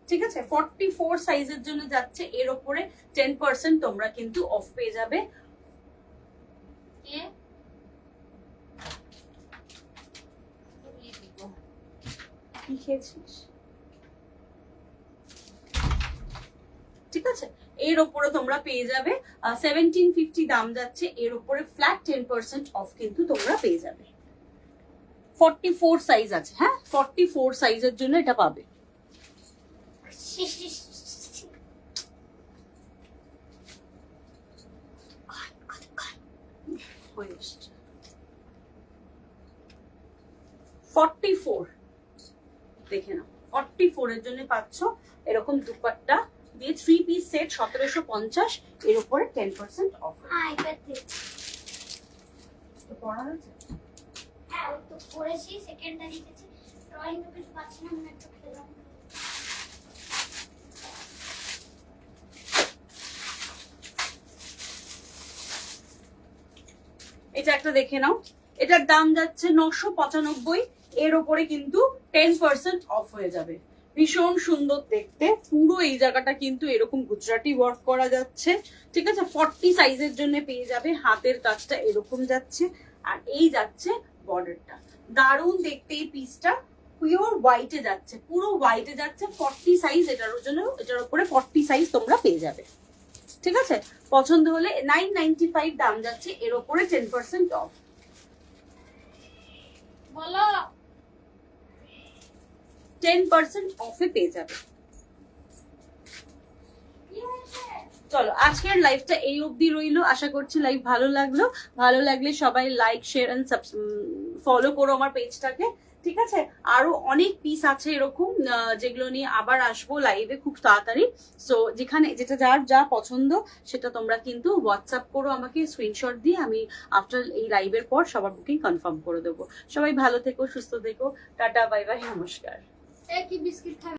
ঠিক আছে। 44 সাইজের জন্য যাচ্ছে, এর ওপরে 10% তোমরা কিন্তু অফ পেয়ে যাবে। কি খেয়েছিস, ঠিক আছে। এর উপরে তোমরা পেয়ে যাবে 1750 দাম যাচ্ছে, এর উপরে ফ্ল্যাট 10% অফ কিন্তু তোমরা পেয়ে যাবে। 44 সাইজ আছে, হ্যাঁ 44 সাইজের জন্য এটা পাবে। হয়ে এসছে 44, দেখে নাও 44 এর জন্য পাচ্ছ এরকম দুপাট্টা দিয়ে 3 পিস সেট 1750, এর উপরে 10% অফ। তো পড়া হয়েছে, হ্যাঁ তো পড়েছি, সেকেন্ডটা লিখেছি, ড্রয়িং তো কিছু পাচ্ছি না, আমি একটু খেলাম। এটা একটা দেখে নাও, এটার দাম যাচ্ছে 995, এর উপরে কিন্তু 10% অফ হয়ে যাবে। ভীষণ সুন্দর দেখতে, পুরো এই জায়গাটা কিন্তু এরকম গুজরাটি ওয়ার্ক করা যাচ্ছে, ঠিক আছে। 40 সাইজের জন্য পেয়ে যাবে, হাতের কাজটা এরকম যাচ্ছে, আর এই যাচ্ছে বর্ডারটা। দারুণ দেখতে এই পিসটা, পিওর হোয়াইটে যাচ্ছে, পুরো হোয়াইটে যাচ্ছে। 40 সাইজ, এটার জন্য এটার উপরে 40 সাইজ তোমরা পেয়ে যাবে, ঠিক আছে। পছন্দ হলে 995 দাম যাচ্ছে, এর উপরে 10% অফ। বলো 10% অফে পেয়ে যাবে। চলো আজকের লাইভটা এই অবধি রইলো, আশা করছি লাইভ ভালো লাগলে সবাই লাইক শেয়ার এন্ড ফলো করো আমার পেজটাকে, ঠিক আছে। আরো অনেক পিস আছে এরকম যেগুলো নিয়ে আবার আসবো লাইভে খুব তাড়াতাড়ি। সো যেখানে যেটা যার যা পছন্দ সেটা তোমরা কিন্তু হোয়াটসঅ্যাপ করো আমাকে, স্ক্রিনশট দিয়ে আমি আফটার এই লাইভের পর সবার বুকিং কনফার্ম করে দেবো। সবাই ভালো থেকো, সুস্থ থেকো, টাটা বাই বাই, নমস্কার। কি বিস্কিট খাবে?